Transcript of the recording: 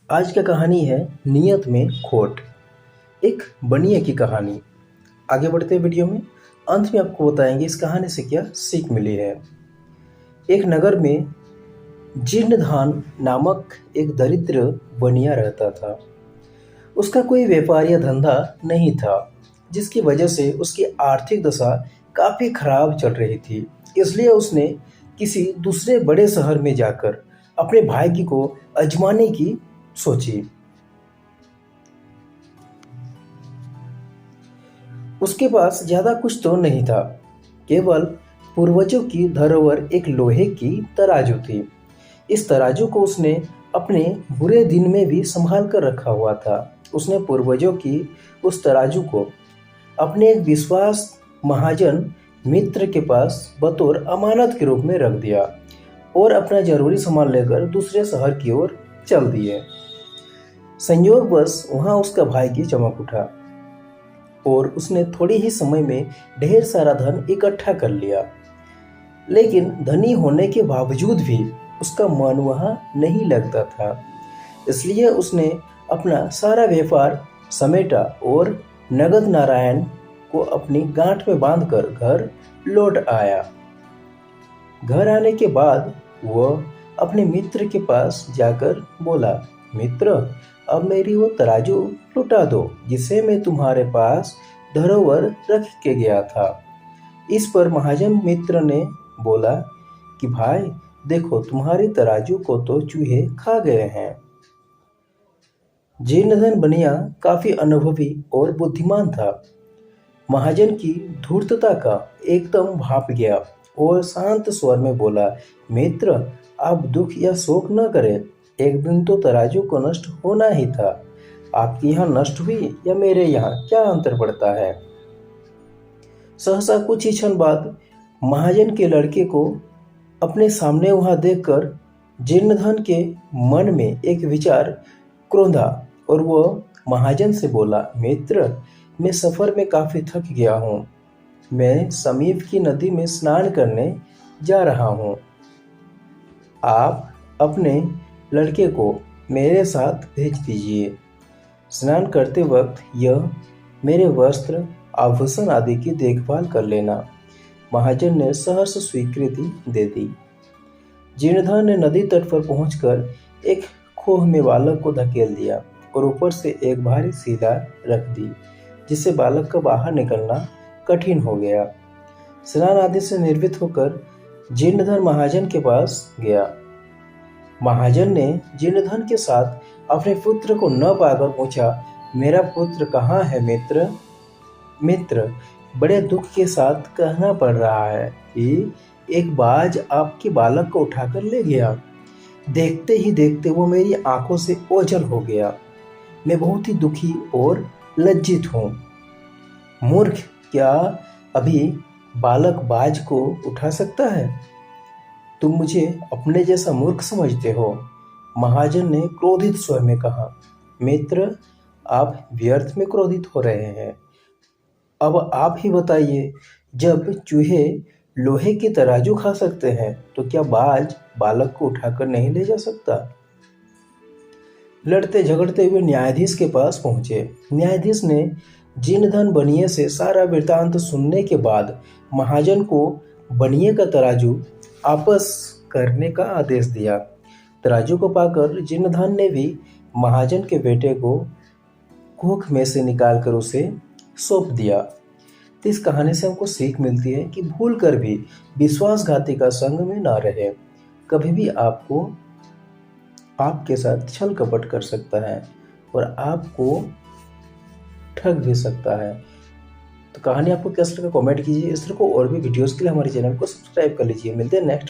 आज का कहानी है नियत में खोट। एक बनिए की कहानी। आगे बढ़ते हैं वीडियो में। अंत में आपको बताएंगे इस कहानी से क्या सीख मिली है। एक नगर में जीर्णधान नामक एक दरिद्र बनिया रहता था। उसका कोई व्यापार या धंधा नहीं था, जिसकी वजह से उसकी आर्थिक दशा काफ़ी खराब चल रही थी। इसलिए उसने किसी दूसरे बड़े शहर में जाकर अपने भाग्य को आजमाने की सोची। उसके पास ज्यादा कुछ तो नहीं था, केवल पूर्वजों की धरोहर एक लोहे की तराजू थी। इस तराजू को उसने अपने बुरे दिन में भी संभाल कर रखा हुआ था। उसने पूर्वजों की उस तराजू को अपने एक विश्वास महाजन मित्र के पास बतौर अमानत के रूप में रख दिया और अपना जरूरी सामान लेकर दूसरे शहर की ओर चल दिए। संयोगवश वहां उसका भाग्य चमक उठा और उसने थोड़े ही समय में ढेर सारा धन इकट्ठा कर लिया। लेकिन धनी होने के बावजूद भी उसका मन वहां नहीं लगता था। इसलिए उसने अपना सारा व्यापार समेटा और नगद नारायण को अपनी गांठ में बांधकर घर लौट आया। घर आने के बाद वह अपने मित्र के पास जाकर बोला, मित्र, अब मेरी वो तराजू लुटा दो जिसे मैं तुम्हारे पास धरोहर रख के गया था। इस पर महाजन मित्र ने बोला कि भाई देखो, तुम्हारी तराजू को तो चूहे खा गए हैं। जीर्णधन बनिया काफी अनुभवी और बुद्धिमान था। महाजन की धूर्तता का एकदम भाप गया और शांत स्वर में बोला, मित्र, आप दुख या शोक न करें। एक दिन तो तराजू को नष्ट होना ही था। आपके यहाँ नष्ट हुई या मेरे यहाँ, क्या अंतर पड़ता है। सहसा कुछ ही क्षण बाद महाजन के लड़के को अपने सामने वहां देखकर जीर्णधन के मन में एक विचार क्रोधा और वह महाजन से बोला, मित्र, मैं सफर में काफी थक गया हूँ। मैं समीप की नदी में स्नान करने जा रहा हूँ। आप अपने लड़के को मेरे साथ भेज दीजिए। स्नान करते वक्त यह मेरे वस्त्र आभूषण आदि की देखभाल कर लेना। महाजन ने सहर्ष स्वीकृति दे दी। जीर्णधन ने नदी तट पर पहुंचकर एक खोह में बालक को धकेल दिया और ऊपर से एक भारी शिला रख दी, जिससे बालक का बाहर निकलना कठिन हो गया। स्नान आदि से निर्वित होकर जीर्णधन महाजन के पास गया। महाजन ने जीर्णधन के साथ अपने पुत्र को न पाकर पूछा, मेरा पुत्र कहाँ है मित्र। मित्र, बड़े दुख के साथ कहना पड़ रहा है कि एक बाज आपके बालक को उठाकर ले गया। देखते ही देखते वो मेरी आंखों से ओझल हो गया। मैं बहुत ही दुखी और लज्जित हूँ। मूर्ख, क्या अभी बालक बाज को उठा सकता है। तुम मुझे अपने जैसा मूर्ख समझते हो। महाजन ने क्रोधित स्वर में कहा, मित्र, आप व्यर्थ में क्रोधित हो रहे हैं। अब आप ही बताइए, जब चूहे लोहे की तराजू खा सकते हैं तो क्या बाज बालक को उठाकर नहीं ले जा सकता। लड़ते झगड़ते हुए न्यायाधीश के पास पहुंचे। न्यायाधीश ने जीर्णधन बनिए से सारा वृतांत सुनने के बाद महाजन को बनिए का तराजू आपस करने का आदेश दिया। तराजू को पाकर जीर्णधन ने भी महाजन के बेटे को कोख में से निकालकर उसे सौंप दिया। तो इस कहानी से हमको सीख मिलती है कि भूल कर भी विश्वासघाती का संग में ना रहे। कभी भी आपको आपके साथ छल कपट कर सकता है और आपको ठग भी सकता है। तो कहानी आपको कैसा लगा कमेंट कीजिए। इस तरह को और भी वीडियोस के लिए हमारे चैनल को सब्सक्राइब कर लीजिए। मिलते हैं नेक्स्ट